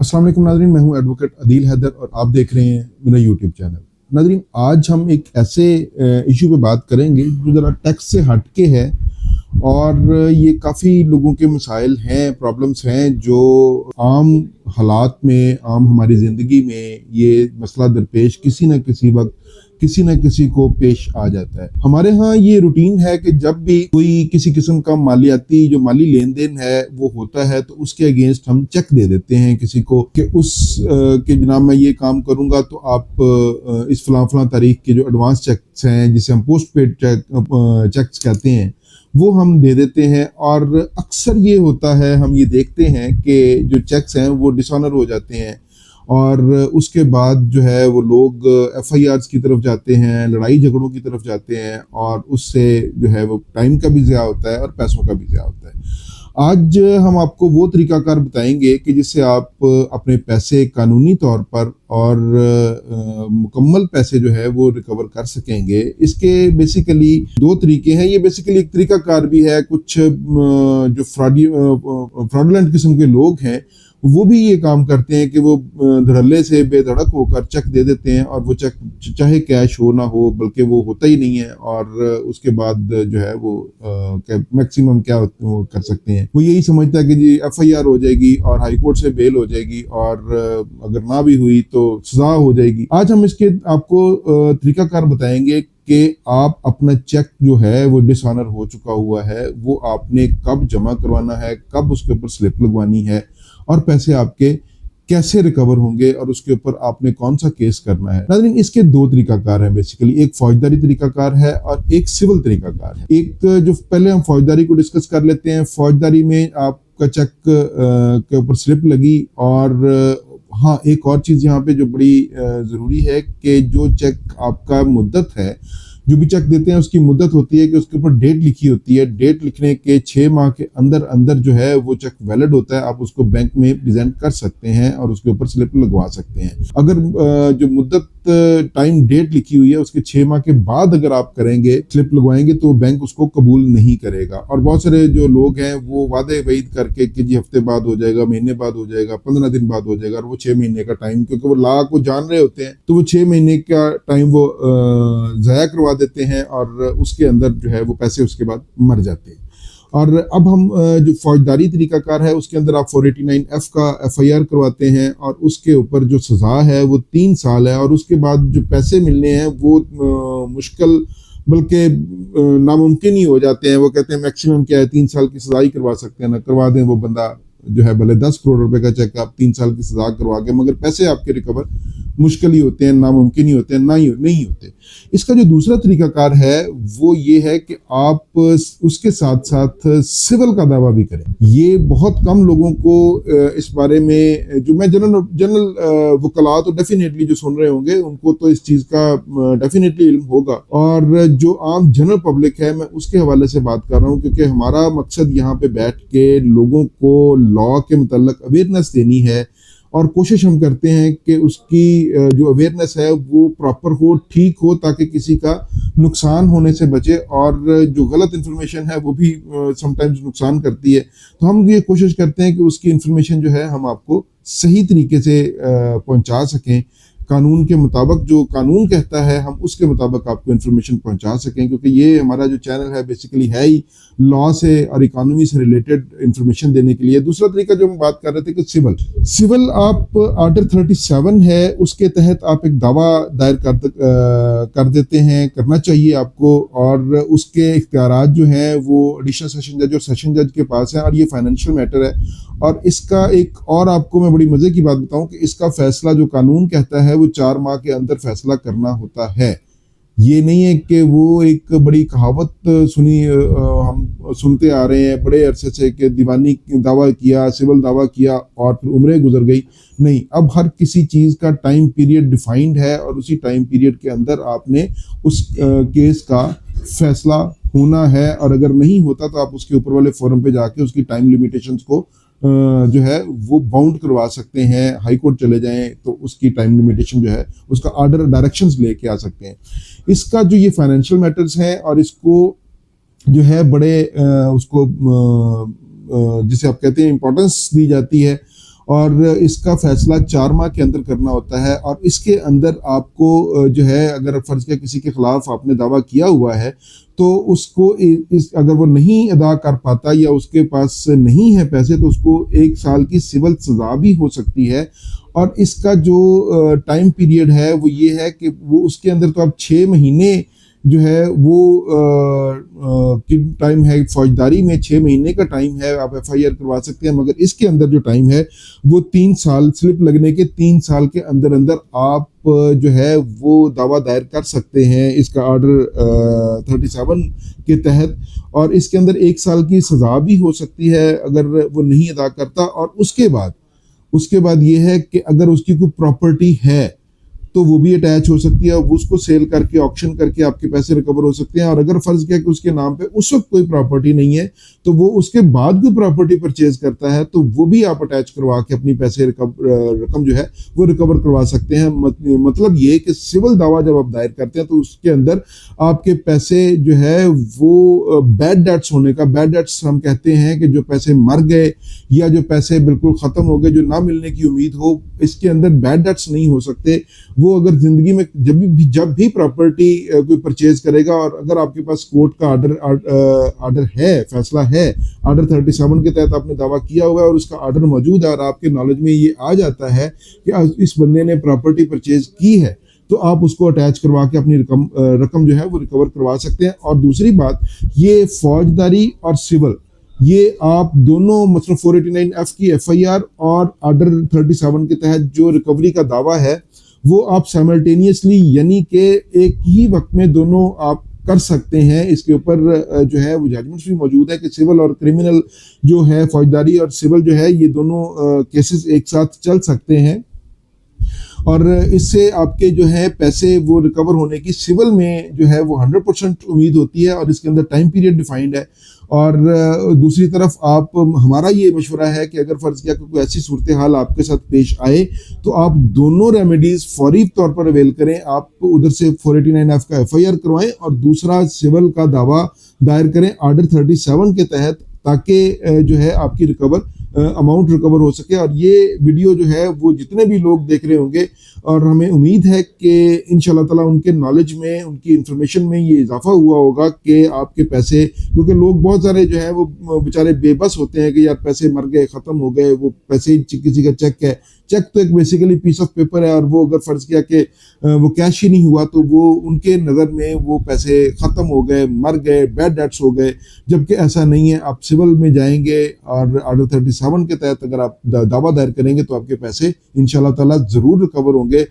अस्सलाम वालेकुम नाज़रीन, मैं हूं एडवोकेट अदील हैदर और आप देख रहे हैं मेरा यूट्यूब चैनल। नाज़रीन, आज हम एक ऐसे इशू पे बात करेंगे जो ज़रा टैक्स से हटके है और ये काफ़ी लोगों के मसाइल हैं, प्रॉब्लम्स हैं जो आम हालात में, आम हमारी ज़िंदगी में ये मसला दरपेश किसी न किसी वक्त किसी न किसी को पेश आ जाता है। हमारे यहाँ ये रूटीन है कि जब भी कोई किसी किस्म का मालियाती जो माली लेन देन है वो होता है तो उसके अगेंस्ट हम चेक दे देते हैं किसी को कि कि जनाब मैं ये काम करूंगा तो आप इस फलां तारीख के जो एडवांस चेक्स हैं जिसे हम पोस्ट पेड चेक्स कहते हैं वो हम दे देते हैं। और अक्सर ये होता है, हम ये देखते हैं कि जो चेक्स हैं वो डिसऑनर हो जाते हैं और उसके बाद जो है वो लोग एफआईआर्स की तरफ जाते हैं, लड़ाई झगड़ों की तरफ जाते हैं और उससे जो है वो टाइम का भी ज़िया होता है और पैसों का भी ज़िया होता है। आज हम आपको वो तरीकाकार बताएंगे कि जिससे आप अपने पैसे कानूनी तौर पर और मुकम्मल पैसे जो है वो रिकवर कर सकेंगे। इसके बेसिकली दो तरीके हैं। ये बेसिकली एक तरीकाकार भी है, कुछ जो फ्रॉडलेंट किस्म के लोग हैं वो भी ये काम करते हैं कि वो धड़ल्ले से बेधड़क होकर चेक दे देते हैं और वो चेक चाहे कैश हो ना हो, बल्कि वो होता ही नहीं है और उसके बाद जो है वो मैक्सिमम क्या कर सकते हैं, वो यही समझता है कि जी एफआईआर हो जाएगी और हाई कोर्ट से बेल हो जाएगी और अगर ना भी हुई तो सजा हो जाएगी। आज हम इसके आपको तरीकाकार बताएंगे कि आप अपना चेक जो है वो डिसऑनर हो चुका हुआ है वो आपने कब जमा करवाना है, कब उसके ऊपर स्लिप लगवानी है और पैसे आपके कैसे रिकवर होंगे और उसके ऊपर आपने कौन सा केस करना है। नाज़रीन, इसके दो तरीकाकार हैं बेसिकली, एक फौजदारी तरीकाकार है और एक सिविल तरीकाकार है। एक जो पहले हम फौजदारी को डिस्कस कर लेते हैं। फौजदारी में आपका चेक के ऊपर स्लिप लगी और हाँ, एक और चीज़ यहाँ पे जो बड़ी ज़रूरी है कि जो चेक आपका मुद्दत है, जो भी चेक देते हैं उसकी मुद्दत होती है कि उसके ऊपर डेट लिखी होती है। डेट लिखने के 6 माह के अंदर अंदर जो है वो चेक वैलिड होता है, आप उसको बैंक में प्रेजेंट कर सकते हैं और उसके ऊपर स्लिप लगवा सकते हैं। अगर जो मुद्दत टाइम डेट लिखी हुई है उसके 6 माह के बाद अगर आप करेंगे, स्लिप लगवाएंगे, तो बैंक उसको कबूल नहीं करेगा। और बहुत सारे जो लोग हैं वो वादे वईद करके कि जी हफ्ते बाद हो जाएगा, महीने बाद हो जाएगा, 15 दिन बाद हो जाएगा, और वो 6 महीने का टाइम, क्योंकि वो ला को जान रहे होते हैं तो वो 6 महीने का टाइम वो ज़ाया करवा देते हैं और उसके अंदर जो है वो पैसे उसके बाद मर जाते हैं। और अब हम जो फौजदारी तरीकाकार है उसके अंदर आप 489F का एफआईआर करवाते हैं और उसके ऊपर जो सज़ा है वो 3 साल है और उसके बाद जो पैसे मिलने हैं वो मुश्किल बल्कि नामुमकिन ही हो जाते हैं। वो कहते हैं मैक्सिमम क्या है, 3 साल की सज़ा ही करवा सकते हैं, ना करवा दें वो बंदा जो है भले 10 करोड़ रुपए का चेक आप 3 साल की सज़ा करवा के, मगर पैसे आपके रिकवर मुश्किल ही होते हैं, नामुमकिन ही होते हैं, नहीं होते। इसका जो दूसरा तरीकाकार है वो ये है कि आप उसके साथ साथ सिविल का दावा भी करें। ये बहुत कम लोगों को इस बारे में, जो मैं जनरल वकला तो डेफिनेटली जो सुन रहे होंगे उनको तो इस चीज़ का डेफिनेटली इल्म होगा, और जो आम जनरल पब्लिक है मैं उसके हवाले से बात कर रहा हूँ, क्योंकि हमारा मकसद यहाँ पे बैठ के लोगों को लॉ के मुतल्लिक अवेयरनेस देनी है और कोशिश हम करते हैं कि उसकी जो अवेयरनेस है वो प्रॉपर हो, ठीक हो, ताकि किसी का नुकसान होने से बचे। और जो गलत इन्फॉर्मेशन है वो भी समटाइम्स नुकसान करती है, तो हम ये कोशिश करते हैं कि उसकी इन्फॉर्मेशन जो है हम आपको सही तरीके से पहुंचा सकें, कानून के मुताबिक, जो कानून कहता है हम उसके मुताबिक आपको इन्फॉर्मेशन पहुंचा सकें, क्योंकि ये हमारा जो चैनल है बेसिकली है ही लॉ से और इकोनॉमी से रिलेटेड इन्फॉर्मेशन देने के लिए। दूसरा तरीका जो हम बात कर रहे थे कि सिविल आप आर्टिकल 37 है उसके तहत आप एक दावा दायर कर देते हैं, करना चाहिए आपको, और उसके इख्तियारात जो हैं वो एडिशनल सेशन जज और सेशन जज के पास है और ये फाइनेंशियल मैटर है। और इसका एक और आपको मैं बड़ी मजे की बात बताऊं कि इसका फैसला जो कानून कहता है वो 4 माह के अंदर फैसला करना होता है। ये नहीं है कि वो एक बड़ी कहावत हम सुनते आ रहे हैं बड़े अरसे से कि दीवानी दावा किया, सिविल दावा किया और फिर उम्रें गुजर गई। नहीं, अब हर किसी चीज़ का टाइम पीरियड डिफाइंड है और उसी टाइम पीरियड के अंदर आपने उस केस का फैसला होना है, और अगर नहीं होता तो आप उसके ऊपर वाले फोरम पे जाके उसकी टाइम लिमिटेशंस को जो है वो बाउंड करवा सकते हैं। हाई कोर्ट चले जाएं तो उसकी टाइम लिमिटेशन जो है उसका ऑर्डर डायरेक्शंस लेके आ सकते हैं। इसका जो ये फाइनेंशियल मैटर्स हैं और इसको जो है बड़े उसको जिसे आप कहते हैं इम्पोर्टेंस दी जाती है, اور اس کا فیصلہ 4 ماہ کے اندر کرنا ہوتا ہے، اور اس کے اندر آپ کو جو ہے اگر فرض کیا کسی کے خلاف آپ نے دعویٰ کیا ہوا ہے تو اس کو اگر وہ نہیں ادا کر پاتا یا اس کے پاس نہیں ہے پیسے تو اس کو 1 سال کی سول سزا بھی ہو سکتی ہے۔ اور اس کا جو ٹائم پیریڈ ہے وہ یہ ہے کہ وہ اس کے اندر تو آپ 6 مہینے جو ہے وہ ٹائم ہے فوجداری میں، 6 مہینے کا ٹائم ہے، آپ ایف آئی آر کروا سکتے ہیں، مگر اس کے اندر جو ٹائم ہے وہ 3 سال، سلپ لگنے کے 3 سال کے اندر اندر آپ جو ہے وہ دعویٰ دائر کر سکتے ہیں اس کا آرڈر 37 کے تحت، اور اس کے اندر 1 سال کی سزا بھی ہو سکتی ہے اگر وہ نہیں ادا کرتا۔ اور اس کے بعد یہ ہے کہ اگر اس کی کوئی پراپرٹی ہے تو وہ بھی اٹیچ ہو سکتی ہے، وہ اس کو سیل کر کے آکشن کر کے آپ کے پیسے ریکور ہو سکتے ہیں۔ اور اگر فرض کیا کہ اس کے نام پہ اس وقت کوئی پراپرٹی نہیں ہے تو وہ اس کے بعد کوئی پراپرٹی پرچیز کرتا ہے تو وہ بھی آپ اٹیچ کروا کے اپنی پیسے رقم جو ہے وہ ریکور کروا سکتے ہیں۔ مطلب یہ کہ سول دعویٰ جب آپ دائر کرتے ہیں تو اس کے اندر آپ کے پیسے جو ہے وہ بیڈ ڈیٹس ہونے کا، بیڈ ڈیٹس ہم کہتے ہیں کہ جو پیسے مر گئے یا جو پیسے بالکل ختم ہو گئے، جو نہ ملنے کی امید ہو، اس کے اندر بیڈ ڈیٹس نہیں ہو سکتے۔ وہ اگر زندگی میں جب بھی پراپرٹی کوئی پرچیز کرے گا، اور اگر آپ کے پاس کورٹ کا آرڈر ہے، فیصلہ ہے، آرڈر 37 کے تحت آپ نے دعویٰ کیا ہوا ہے اور اس کا آرڈر موجود ہے اور آپ کے نالج میں یہ آ جاتا ہے کہ اس بندے نے پراپرٹی پرچیز کی ہے، تو آپ اس کو اٹیچ کروا کے اپنی رقم جو ہے وہ ریکور کروا سکتے ہیں۔ اور دوسری بات یہ فوجداری اور سول، یہ آپ دونوں مثلا 489F کی ایف آئی آر اور آرڈر 37 کے تحت جو ریکوری کا دعویٰ ہے وہ آپ سائملٹینیسلی یعنی کہ ایک ہی وقت میں دونوں آپ کر سکتے ہیں۔ اس کے اوپر جو ہے وہ ججمنٹس بھی موجود ہے کہ سول اور کرمنل جو ہے، فوجداری اور سول جو ہے، یہ دونوں کیسز ایک ساتھ چل سکتے ہیں، اور اس سے آپ کے جو ہے پیسے وہ ریکور ہونے کی سول میں جو ہے وہ 100% امید ہوتی ہے، اور اس کے اندر ٹائم پیریڈ ڈیفائنڈ ہے۔ اور دوسری طرف ہمارا یہ مشورہ ہے کہ اگر فرض کیا کہ کوئی ایسی صورتحال آپ کے ساتھ پیش آئے تو آپ دونوں ریمیڈیز فوری طور پر اویل کریں۔ آپ ادھر سے 489F کا ایف آئی آر کروائیں اور دوسرا سول کا دعویٰ دائر کریں آرڈر 37 کے تحت، تاکہ جو ہے آپ کی اماؤنٹ ریکور ہو سکے۔ اور یہ ویڈیو جو ہے وہ جتنے بھی لوگ دیکھ رہے ہوں گے، اور ہمیں امید ہے کہ انشاءاللہ تعالیٰ ان کے نالج میں، ان کی انفارمیشن میں یہ اضافہ ہوا ہوگا کہ آپ کے پیسے، کیونکہ لوگ بہت سارے جو ہیں وہ بیچارے بے بس ہوتے ہیں کہ یار پیسے مر گئے، ختم ہو گئے، وہ پیسے کسی کا چیک ہے، چیک تو ایک بیسیکلی پیس آف پیپر ہے، اور وہ اگر فرض کیا کہ وہ کیش ہی نہیں ہوا تو وہ ان کے نظر میں وہ پیسے ختم ہو گئے، مر گئے، بیڈ ڈیٹس ہو گئے، جبکہ ایسا نہیں ہے۔ آپ سول میں جائیں گے اور آرڈر 37 کے تحت اگر آپ دعویٰ دائر کریں گے تو آپ کے پیسے انشاءاللہ تعالیٰ ضرور ریکور ہوں گے۔